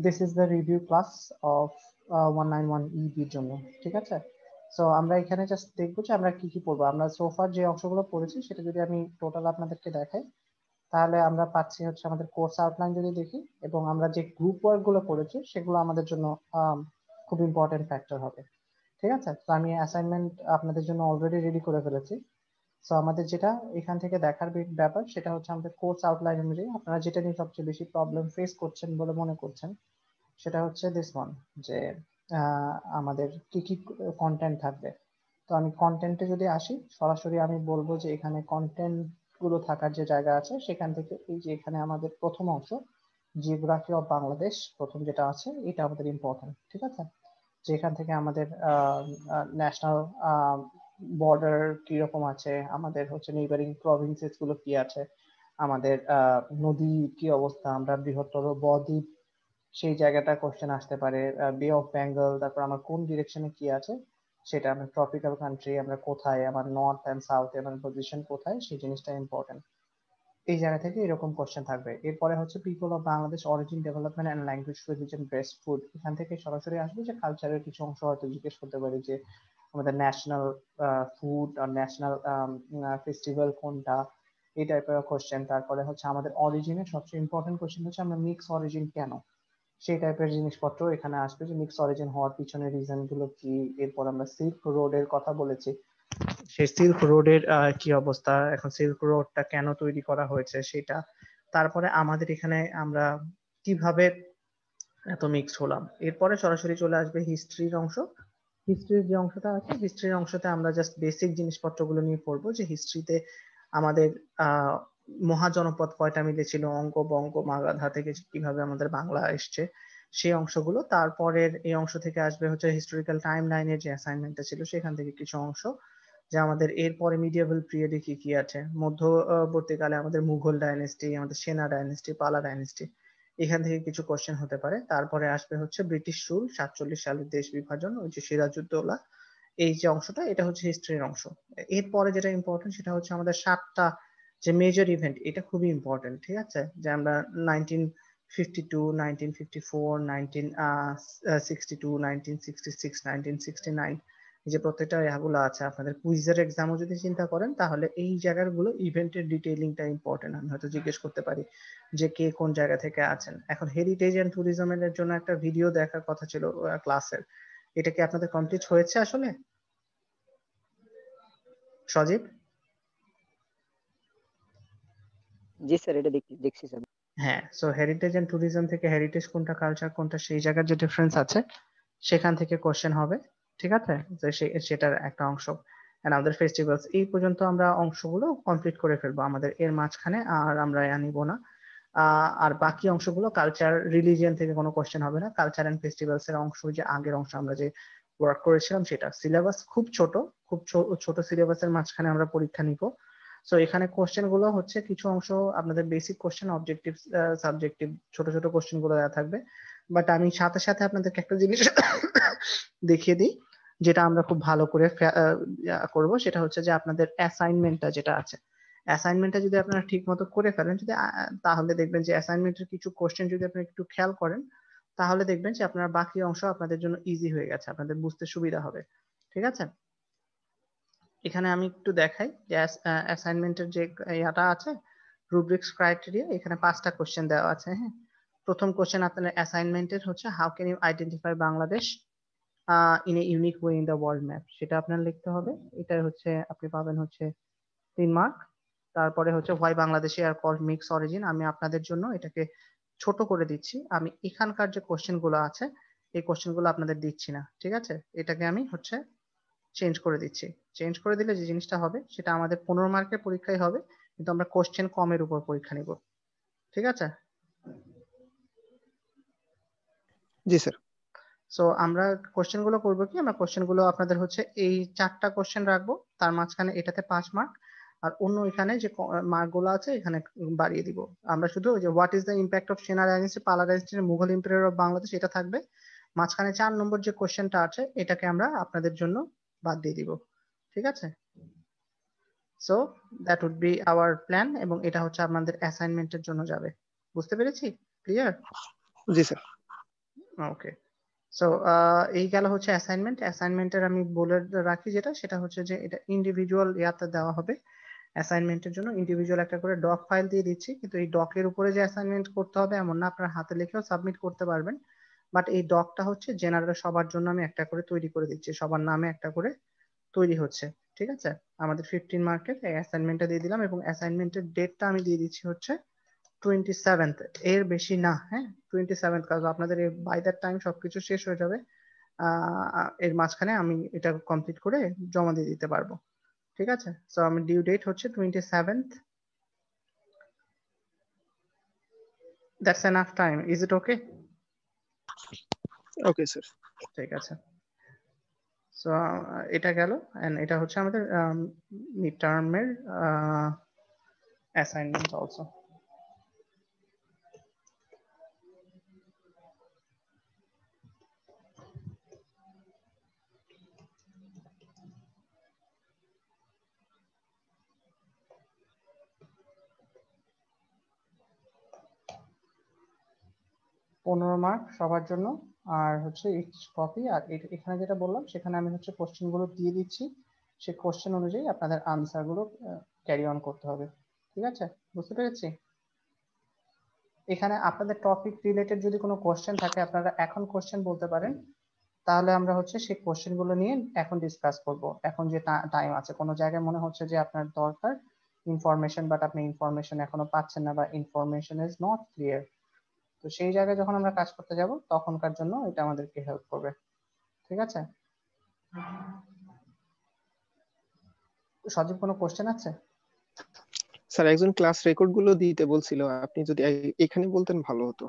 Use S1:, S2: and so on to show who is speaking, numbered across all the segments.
S1: This is the review class of 191 এর জন্য, ঠিক আছে? সো আমরা এখানে জাস্ট দেখবো যে আমরা কি কি পড়বো। আমরা সোফার যে অংশগুলো পড়েছি সেটা যদি আমি টোটাল আপনাদেরকে দেখাই, তাহলে আমরা পাচ্ছি হচ্ছে আমাদের কোর্স আউটলাইন যদি দেখি, এবং আমরা যে গ্রুপ ওয়ার্ক গুলো করেছি সেগুলো আমাদের জন্য খুব ইম্পর্টেন্ট ফ্যাক্টর হবে, ঠিক আছে? তো আমি অ্যাসাইনমেন্ট আপনাদের জন্য অলরেডি রেডি করে ফেলেছি। সো আমাদের যেটা এখান থেকে দেখার ব্যাপার সেটা হচ্ছে আমাদের কোর্স আউটলাইন অনুযায়ী আপনারা যেটা নিয়ে সবচেয়ে বেশি প্রবলেম ফেস করছেন বলে মনে করছেন সেটা হচ্ছে দিস ওয়ান, যে আমাদের কি কি কন্টেন্ট থাকবে। তো আমি কন্টেন্টে যদি আসি, সরাসরি আমি বলবো যে এখানে কন্টেন্ট গুলো থাকার যে জায়গা আছে সেখান থেকে এই যে এখানে আমাদের প্রথম অংশ জিওগ্রাফি অফ বাংলাদেশ, প্রথম যেটা আছে এটা আমাদের ইম্পর্টেন্ট, ঠিক আছে? যেখান থেকে আমাদের ন্যাশনাল বর্ডার কিরকম আছে, আমাদের হচ্ছে নেইবারিং প্রভিন্সেস গুলো কি আছে, আমাদের নদী কি অবস্থা, আমরা বৃহত্তর বদ্বীপ সেই জায়গাটা কোশ্চেন আসতে পারে, বে অফ বেঙ্গল, তারপর আমার কোন ডিরেকশনে কি আছে সেটা, আমরা ট্রপিক্যাল কান্ট্রি, আমরা কোথায়, আমার নর্থ অ্যান্ড সাউথ আমার পজিশন কোথায়, সেই জিনিসটা ইম্পর্টেন্ট। এই জায়গা থেকে এরকম কোশ্চেন থাকবে। এরপরে হচ্ছে people of Bangladesh, origin, development and language, religion, best food. এখান থেকে সরাসরি আসবে যে কালচারের কিছু অংশ হয়তো জিজ্ঞেস করতে পারি যে আমাদের ন্যাশনাল ফুড আর ন্যাশনাল ফেস্টিভ্যাল কোনটা, এই টাইপের কোশ্চেন। তারপরে হচ্ছে আমাদের অরিজিনের সবচেয়ে ইম্পর্টেন্ট কোশ্চেন হচ্ছে আমরা মিক্স অরিজিন কেন, সেই টাইপের জিনিসপত্র এখানে আসবে, যে মিক্স অরিজিন হওয়ার পিছনে রিজন গুলো কি। এরপর আমরা সিল্ক রোডের কথা বলেছি, সেই সিল্ক রোডের কি অবস্থা, এখন সিল্ক রোডটা কেন তৈরি করা হয়েছে সেটা। তারপরে আমাদের এখানে আমরা কিভাবে এত মিক্স হলাম। এরপরে সরাসরি চলে আসবে হিস্ট্রির অংশ। হিস্ট্রির যে অংশটা আছে, হিস্ট্রির অংশতে আমরা জাস্ট বেসিক জিনিসপত্রগুলো নিয়ে পড়বো, যে হিস্ট্রিতে আমাদের মহাজনপদ কয়টা মিলেছিল, অঙ্গ বঙ্গ মাগাধা থেকে কিভাবে আমাদের বাংলা এসছে, সেই অংশগুলো। তারপরের এই অংশ থেকে আসবে হচ্ছে হিস্টোরিক্যাল টাইম লাইনের যে অ্যাসাইনমেন্টটা ছিল সেখান থেকে কিছু অংশ, যে আমাদের এরপরে মিডিয়েভাল পিরিয়ডে কি কি আছে, মধ্যবর্তীকালে আমাদের মুঘল ডাইনেস্টি, আমাদের সেনা ডাইনেস্টি, পালা ডাইনেস্টি, এখান থেকে কিছু কোশ্চেন হতে পারে। তারপরে আসবে হচ্ছে ব্রিটিশ রুল, 47 সালের দেশ বিভাজন, ওই যে সিরাজউদ্দৌলা, এই যে অংশটা এটা হচ্ছে হিস্ট্রির অংশ। এরপরে যেটা ইম্পর্টেন্ট সেটা হচ্ছে আমাদের 7টা যে মেজর ইভেন্ট, এটা খুবই ইম্পর্টেন্ট, ঠিক আছে? যে আমরা 1952, 1954, 1962, 1966, 1969, এই যে প্রত্যেকটা ইয়াগুলো আছে, আপনাদের কুইজের এক্সামও যদি চিন্তা করেন তাহলে এই জায়গাগুলো ইভেন্টের ডিটেইলিংটা ইম্পর্টেন্ট। আমি হয়তো জিজ্ঞেস করতে পারি যে কে কোন জায়গা থেকে আছেন। এখন হেরিটেজ এন্ড ট্যুরিজমের জন্য একটা ভিডিও দেখার কথা ছিল ক্লাসের, এটা কি আপনাদের কমপ্লিট হয়েছে আসলে সজীব?
S2: জি স্যার, এটা দেখছি স্যার।
S1: হ্যাঁ, সো হেরিটেজ এন্ড ট্যুরিজম থেকে হেরিটেজ কোনটা, কালচার কোনটা, সেই জায়গার যে ডিফারেন্স আছে সেখান থেকে কোশ্চেন হবে, ঠিক আছে? তো সেটার একটা অংশ। আমাদের ফেস্টিভ্যালস, এই পর্যন্ত আমরা অংশগুলো কমপ্লিট করে ফেলবো আমাদের এর মাঝখানে, আর আমরা আনিব না। আর বাকি অংশগুলো কালচার রিলিজিয়ন থেকে কোনো কোশ্চেন হবে না। কালচার এন্ড ফেস্টিভ্যালস এর অংশ, যে আগের অংশ আমরা যে ওয়ার্ক করেছিলাম সেটা। সিলেবাস খুব ছোট, খুব ছোট সিলেবাসের মাঝখানে আমরা পরীক্ষা নিব। সো এখানে কোশ্চেন গুলো হচ্ছে কিছু অংশ আপনাদের বেসিক কোশ্চেন, অবজেক্টিভ, সাবজেক্টিভ, ছোট ছোট কোশ্চেন গুলো দেওয়া থাকবে। বাট আমি সাথে সাথে আপনাদেরকে একটা জিনিস দেখিয়ে দিই, যেটা আমরা খুব ভালো করে করব, সেটা হচ্ছে যে আপনাদের অ্যাসাইনমেন্টটা যেটা আছে, অ্যাসাইনমেন্টটা যদি আপনারা ঠিক মতো করে ফেলেন, যদি তাহলে দেখবেন যে অ্যাসাইনমেন্টের কিছু কোশ্চেন যদি আপনি একটু খেয়াল করেন, তাহলে দেখবেন যে আপনার বাকি অংশ আপনাদের জন্য ইজি হয়ে গেছে, আপনাদের বুঝতে সুবিধা হবে, ঠিক আছে? এখানে আমি একটু দেখাই যে অ্যাসাইনমেন্টের যে ইয়াটা আছে, রুব্রিক্স ক্রাইটেরিয়া, এখানে 5টা কোশ্চেন দেওয়া আছে। হ্যাঁ, প্রথম কোশ্চেন আপনার অ্যাসাইনমেন্টের হচ্ছে how can you identify Bangladesh in a unique way in the world map, সেটা আপনার লিখতে হবে। এটা হচ্ছে আপনি পাবেন হচ্ছে 3 মার্ক। তারপরে হচ্ছে হোয়াই বাংলাদেশে আর কল্ড মিক্স অরিজিন, আমি আপনাদের জন্য এটাকে ছোট করে দিচ্ছি, আমি এখানকার যে কোশ্চেন গুলো আছে এই কোশ্চেন গুলো আপনাদের দিচ্ছি না, ঠিক আছে? এটাকে আমি হচ্ছে চেঞ্জ করে দিচ্ছি। চেঞ্জ করে দিলে যে জিনিসটা হবে সেটা আমাদের 15 মার্কের পরীক্ষায় হবে, কিন্তু আমরা কোশ্চেন কমের উপর পরীক্ষা নিব, ঠিক আছে?
S2: জি স্যার।
S1: সো আমরা কোশ্চেন গুলো করবো কি, আমরা কোশ্চেন গুলো আপনাদের হচ্ছে এই 4টা কোশ্চেন রাখবো, তার মাঝখানে এটাতে 5 মার্ক, আর অন্য এখানে যে মার্ক গুলো আছে এখানে বাড়িয়ে দিব। আমরা শুধু যে what is the impact of সেনা ডাইনেস্টি, পালা dynasty, Mughal empire of Bangladesh, এটা থাকবে। মাঝখানে 4 নম্বর যে কোশ্চেনটা আছে এটাকে আমরা আপনাদের জন্য বাদ দিয়ে দিব, ঠিক আছে? So that would be our plan, এবং এটা হচ্ছে আপনাদের অ্যাসাইনমেন্টের জন্য যাবে। বুঝতে পেরেছি? ক্লিয়ার?
S2: জি স্যার।
S1: ওকে, সো এই গেল হচ্ছে অ্যাসাইনমেন্টের আমি বলে রাখি যেটা, সেটা হচ্ছে যে এটা ইন্ডিভিজুয়াল ইয়াতে দেওয়া হবে। অ্যাসাইনমেন্টের জন্য ইন্ডিভিজুয়াল একটা করে ডক ফাইল দিয়ে দিচ্ছি, কিন্তু এই ডকের উপরে যে অ্যাসাইনমেন্ট করতে হবে এমন না, আপনার হাতে লিখেও সাবমিট করতে পারবেন। বাট এই ডকটা হচ্ছে জেনারেল সবার জন্য আমি একটা করে তৈরি করে দিচ্ছি, সবার নামে একটা করে তৈরি হচ্ছে। ঠিক আছে, আমাদের 15 মার্কের এই অ্যাসাইনমেন্টটা দিয়ে দিলাম, এবং অ্যাসাইনমেন্টের ডেটটা আমি দিয়ে দিচ্ছি হচ্ছে 27th, এর বেশি না। হ্যাঁ, 27th, কারণ আপনাদের বাই দ্যাট টাইম সবকিছু শেষ হয়ে যাবে। এর মাঝখানে আমি এটা কমপ্লিট করে জমা দিয়ে দিতে পারবো। ঠিক আছে, সো আমার ডিউ ডেট হচ্ছে 27th। That's enough time, is it okay?
S2: Okay sir.
S1: ঠিক আছে, সো এটা গেল, এন্ড এটা হচ্ছে আমাদের মিড টার্মের অ্যাসাইনমেন্ট অলসো। 15 মার্ক সবার জন্য, আর হচ্ছে ইচ কপি। আর এখানে যেটা বললাম সেখানে আমি হচ্ছে কোশ্চেন গুলো দিয়ে দিচ্ছি, সেই কোশ্চেন অনুযায়ী আপনাদের আনসার গুলো ক্যারি অন করতে হবে। ঠিক আছে, বুঝতে পেরেছি? এখানে আপনাদের টপিক রিলেটেড যদি কোনো কোশ্চেন থাকে আপনারা এখন কোশ্চেন বলতে পারেন, তাহলে আমরা হচ্ছে সেই কোশ্চেন গুলো নিয়ে এখন ডিসকাস করব। এখন যে টাইম আছে, কোনো জায়গায় মনে হচ্ছে যে আপনার দরকার ইনফরমেশন, বাট আপনি ইনফরমেশন এখনো পাচ্ছেন না, বা ইনফরমেশন ইজ নট ক্লিয়ার, তো সেই জায়গায় যখন আমরা কাজ করতে যাব তখনকার জন্য এটা আমাদেরকে হেল্প করবে। ঠিক আছে, সজীব কোনো কোশ্চেন আছে?
S2: স্যার একজন ক্লাস রেকর্ড গুলো দিতে বলছিল, আপনি যদি এখানে বলতেন ভালো হতো।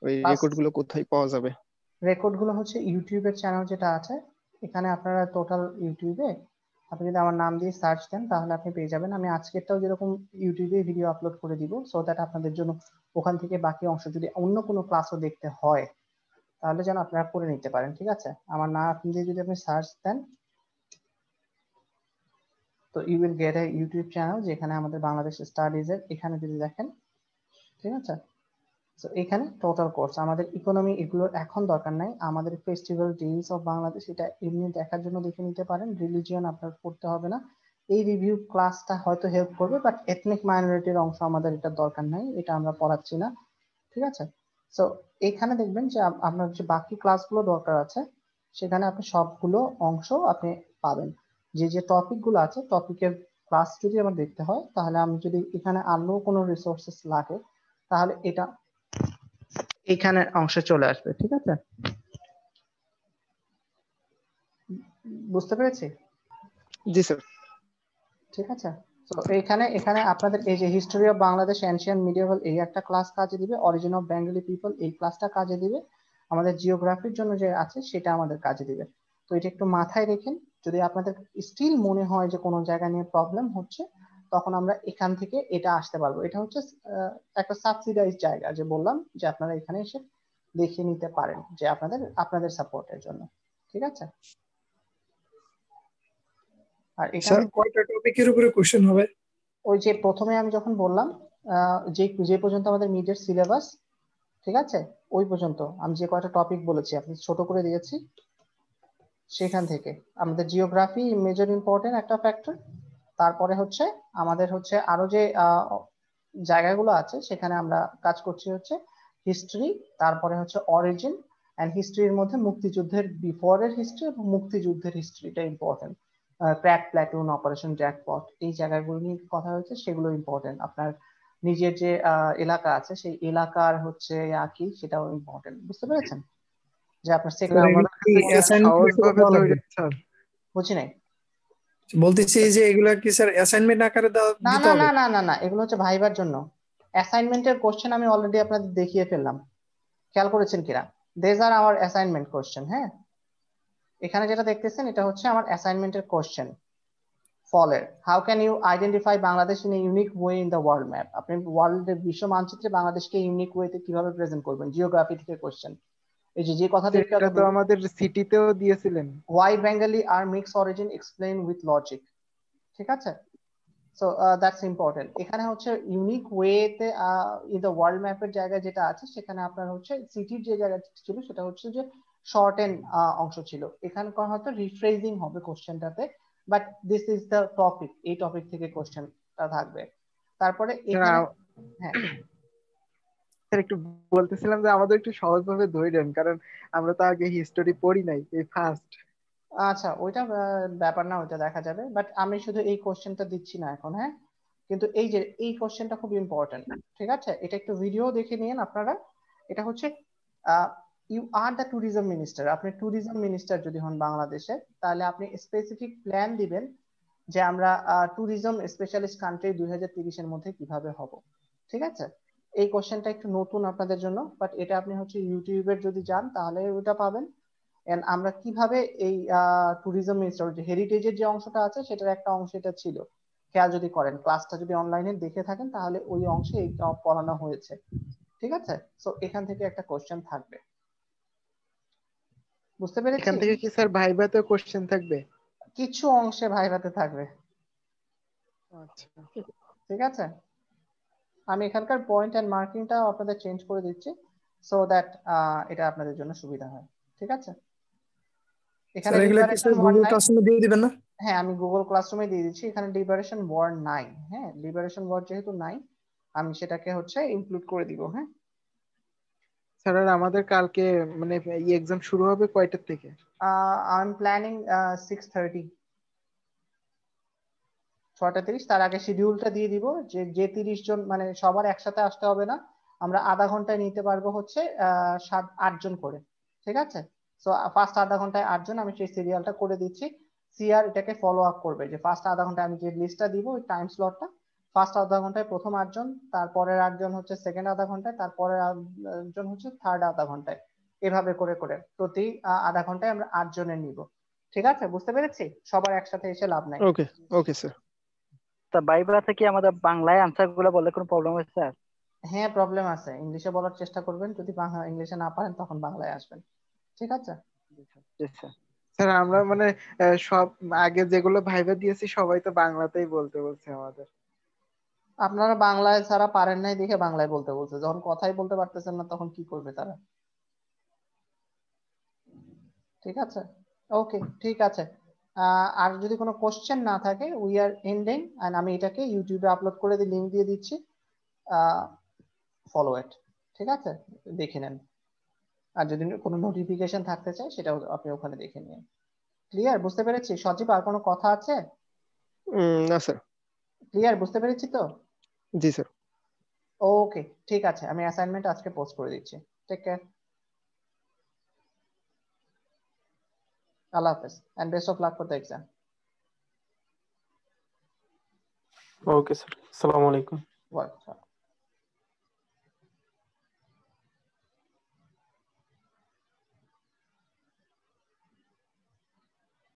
S2: ওই
S1: ক্লাস
S2: রেকর্ড গুলো কোথায় পাওয়া যাবে?
S1: রেকর্ড গুলো হচ্ছে ইউটিউবের চ্যানেল যেটা আছে, এখানে আপনারা টোটাল ইউটিউবে আপনি যদি আমার নাম দিয়ে সার্চ দেন তাহলে আপনি পেয়ে যাবেন। আমি আজকেরটাও যেরকম ইউটিউবে ভিডিও আপলোড করে দিব, সো দ্যাট আপনাদের জন্য ওখান থেকে বাকি অংশ যদি অন্য কোনো ক্লাসও দেখতে হয় তাহলে যেন আপনারা করে নিতে পারেন। ঠিক আছে, আমার নাম আপনি দিয়ে যদি আপনি সার্চ দেন, তো you will get a YouTube channel যেখানে আমাদের বাংলাদেশ স্টাডিজ এর, এখানে যদি দেখেন, ঠিক আছে, তো এখানে টোটাল কোর্স আমাদের ইকোনমি এগুলোর এখন দরকার নাই, আমাদের ফেস্টিভ্যাল ডেজ অফ বাংলাদেশ এটা এমনি দেখার জন্য দেখে নিতে পারেন। রিলিজিয়ন আপনার পড়তে হবে না, এই রিভিউ ক্লাসটা হয়তো হেল্প করবে, বাট এথনিক মাইনরিটির অংশ আমাদের এটা দরকার নাই, এটা আমরা পড়াচ্ছি না। ঠিক আছে, সো এখানে দেখবেন যে আপনার যে বাকি ক্লাসগুলো দরকার আছে সেখানে আপনি সবগুলো অংশ আপনি পাবেন। যে যে টপিক গুলো আছে, টপিকের ক্লাস যদি আমার দেখতে হয় তাহলে আমি যদি এখানে আরো কোনো রিসোর্সেস লাগে তাহলে এটা এখানে অংশে চলে আসবে। ঠিক আছে, বুঝতে পেরেছি?
S2: জি স্যার।
S1: ঠিক আছে, তো এখানে এখানে আপনাদের এই যে হিস্টোরি অফ বাংলাদেশ এনশিয়ান্ট মিডিয়েভাল এই একটা ক্লাস কাজে দিবে, অরিজিন অফ বেঙ্গলি পিপল এই ক্লাসটা কাজে দিবে, আমাদের জিওগ্রাফির জন্য যে আছে সেটা আমাদের কাজে দিবে। তো এটা একটু মাথায় রেখেন, যদি আপনাদের স্টিল মনে হয় যে কোনো জায়গা নিয়ে প্রবলেম হচ্ছে তখন আমরা এখান থেকে এটা আসতে পারবো। এটা হচ্ছে একটা সাবসিডাইজ জায়গা, যে বললাম যে আপনারা এখানে এসে দেখিয়ে নিতে পারেন, যে আপনাদের আপনাদের সাপোর্টের জন্য। ঠিক আছে, আর এখান
S3: স্যার
S1: থেকে
S3: কয়টা টপিকের উপরে কোশ্চেন হবে?
S1: ওই যে প্রথমে আমি যখন বললাম যে যে পর্যন্ত আমাদের মিডের সিলেবাস, ঠিক আছে, ওই পর্যন্ত আমি যে কয়টা টপিক বলেছি আপনি ছোট করে দিয়েছি, সেখান থেকে আমাদের জিওগ্রাফি মেজর ইম্পর্টেন্ট একটা ফ্যাক্টর। তারপরে হচ্ছে আমাদের হচ্ছে আরো যে জায়গাগুলো আছে সেখানে আমরা কাজ করছি হচ্ছে হিস্ট্রি, তারপরে হচ্ছে অরিজিন অ্যান্ড হিস্ট্রির মধ্যে মুক্তিযুদ্ধের বিফোরের হিস্ট্রি এবং মুক্তিযুদ্ধের হিস্ট্রিটা important. Crack Platoon, Operation Jackpot, এই জায়গাগুলো নিয়ে কথা হয়েছে, সেগুলো ইম্পর্টেন্ট। আপনার নিজের যে এলাকা আছে সেই এলাকার হচ্ছে কি সেটাও ইম্পর্টেন্ট, বুঝতে পেরেছেন? যে আপনার
S3: স্যার
S1: সেক্টর
S3: এগুলো কি অ্যাসাইনমেন্ট
S4: সহজভাবে
S3: দেওয়া
S4: তো
S3: লাগবে?
S4: স্যার
S1: বুঝি নাই।
S3: বলতেছি যে এগুলা কি স্যার অ্যাসাইনমেন্ট আকারে
S1: না
S3: দিতে
S1: না
S3: হবে?
S1: না না না না, এগুলো হচ্ছে ভাইবার জন্য। অ্যাসাইনমেন্টের কোশ্চেন আমি অলরেডি আপনাদের দেখিয়ে ফেললাম, খেয়াল করেছেন কিনা? দেজ আর আওয়ার অ্যাসাইনমেন্ট কোশ্চেন। হ্যাঁ, এখানে যেটা দেখতেছেন এটা হচ্ছে আমার অ্যাসাইনমেন্টের কোশ্চেন। ফলের how can you identify Bangladesh in a unique way in the world map, আপনি ওয়ার্ল্ডের বিশ্ব মানচিত্রে বাংলাদেশকে ইউনিক ওয়েতে কিভাবে প্রেজেন্ট করবেন, জিওগ্রাফি থেকে কোশ্চেন। এই যে যে কথাটা একটু
S4: এটা
S1: আগে
S4: তো আমাদের সিটিতেও দিয়েছিলেন।
S1: Why Bengali are mix origin explain with logic. ঠিক আছে, সো দ্যাটস ইম্পর্টেন্ট। এখানে হচ্ছে ইউনিক ওয়েতে ইন দ্য ওয়ার্ল্ড ম্যাপের জায়গায় যেটা আছে সেখানে আপনার হচ্ছে সিটির যে জায়গাটা ছিল সেটা হচ্ছে যে শর্ট এন্ড অংশ ছিল। এখানকার হয়তো রিফ্রেজিং হবে কোশ্চেনটাতে, but this is the topic, এই টপিক থেকে কোশ্চেনটা থাকবে। তারপরে এখানে হ্যাঁ
S4: স্যার একটু বলতেছিলাম যে আমাদের একটু সহজভাবে ধরেন, কারণ আমরা তো আগে হিস্টোরি পড়ি নাই, এই ফার্স্ট।
S1: আচ্ছা ওইটা ব্যাপার না, ওইটা দেখা যাবে, বাট আমি শুধু এই কোশ্চেনটা দিচ্ছি না এখন। হ্যাঁ কিন্তু এই যে এই কোশ্চেনটা খুব ইম্পর্টেন্ট, ঠিক আছে? এটা একটু ভিডিও দেখে নিন আপনারা। এটা হচ্ছে you are the tourism minister. আপনি ট্যুরিজম মিনিস্টার যদি হন বাংলাদেশে, তাহলে আপনি স্পেসিফিক প্ল্যান দিবেন যে আমরা ট্যুরিজম স্পেশালিস্ট কান্ট্রি 2030 এর মধ্যে কিভাবে হব, ঠিক আছে? এই কোশ্চেনটা একটু নতুন আপনাদের জন্য, বাট এটা আপনি হচ্ছে ইউটিউবের যদি যান তাহলে ওটা পাবেন। এন্ড আমরা কিভাবে এই ট্যুরিজম মিনিস্টার যে হেরিটেজের যে অংশটা আছে সেটার একটা অংশ এটা ছিল, খেয়াল যদি করেন, ক্লাসটা যদি অনলাইনে দেখে থাকেন তাহলে ওই অংশে এই পড়ানো হয়েছে, ঠিক আছে? সো এখান থেকে একটা কোশ্চেন থাকবে, বুঝতে পেরেছি?
S4: এখান থেকে কি স্যার ভাইভাতে কোশ্চেন থাকবে?
S1: কিছু অংশে ভাইভাতে থাকবে,
S4: আচ্ছা
S1: ঠিক আছে? আমি এখানকার পয়েন্ট এন্ড মার্কিংটা আপনাদের চেঞ্জ করে দিচ্ছি সো দ্যাট এটা আপনাদের জন্য সুবিধা হয়, ঠিক আছে? এখানে
S3: স্যার এগুলা কি
S1: লিবারেশন
S3: স্যার
S1: ওয়ার
S3: গুগল
S1: নাই।
S3: ক্লাসরুমে দিয়ে দিবেন না?
S1: হ্যাঁ আমি গুগল ক্লাসরুমে দিয়ে দিচ্ছি। এখানে লিবারেশন ওয়ার নাই। হ্যাঁ লিবারেশন ওয়ার যেহেতু নাই, আমি সেটাকে হচ্ছে ইনক্লুড করে দিব। হ্যাঁ
S4: স্যার, আর আমাদের কালকে মানে এই এক্সাম শুরু হবে কয়টার থেকে?
S1: I am planning 6:30, 6:30। তার আগে শিডিউলটা দিয়ে দিব যে যে 30 জন মানে সবার একসাথে আসতে হবে না, আমরা আধা ঘন্টায় নিতে পারবো হচ্ছে 8 জন করে, ঠিক আছে? সো ফার্স্ট আধা ঘন্টায় 8 জন, আমি সেই সিরিয়ালটা করে দিচ্ছি। সিআর এটাকে ফলো আপ করবে যে ফার্স্ট আধা ঘন্টায় আমি যে লিস্টটা দিব ওই টাইম স্লটটা, ফার্স্ট আধা ঘন্টায় প্রথম 8 জন, তারপরের 8 জন হচ্ছে সেকেন্ড আধা ঘন্টায়, তারপরের 8 জন হচ্ছে থার্ড আধা ঘন্টায়, এভাবে করে করে প্রতি আধা ঘন্টায় আমরা 8 জনের নিব, ঠিক আছে? বুঝতে পেরেছি? সবার একসাথে এসে লাভ নাই।
S2: ওকে ওকে স্যার।
S5: তা বাইবাতে কি আমাদের বাংলায় আনসার গুলো বললে কোনো প্রবলেম হচ্ছে স্যার?
S1: হ্যাঁ প্রবলেম আছে, ইংলিশে বলার চেষ্টা করবেন, যদি ইংলিশে না পারেন তখন বাংলায় আসবেন, ঠিক আছে?
S5: জি স্যার।
S4: স্যার আমরা মানে সব আগে যেগুলো ভাইভা দিয়েছি সবাই তো বাংলাতেই বলতে বলছে আমাদের।
S1: আপনারা বাংলায় ছাড়া পারেন নাই দেখে বাংলায় বলতে বলছে, যখন কথাই বলতে পারতেছেন না তখন কি করবে তারা? ঠিক আছে, ওকে ঠিক আছে। আর যদি কোনো কোশ্চেন না থাকে উই আর এন্ডিং, এন্ড আমি এটাকে ইউটিউবে আপলোড করে দিয়ে লিংক দিয়ে দিচ্ছি, ফলো ইট, ঠিক আছে? দেখে নেন। আর যদি কোনো নোটিফিকেশন থাকতে চায় সেটাও আপনি ওখানে দেখে নিন। ক্লিয়ার? বুঝতে পেরেছি? সজীব আর কোনো কথা আছে?
S2: না স্যার।
S1: ক্লিয়ার? বুঝতে পেরেছি তো?
S2: জি স্যার।
S1: ওকে ঠিক আছে, আমি অ্যাসাইনমেন্ট আজকে পোস্ট করে দিচ্ছি। টেক কেয়ার, আল্লাহ হাফেজ, and best of luck for the exam.
S6: Okay sir, আসসালামু আলাইকুম।
S1: ওয়ালাইকুম আসসালাম।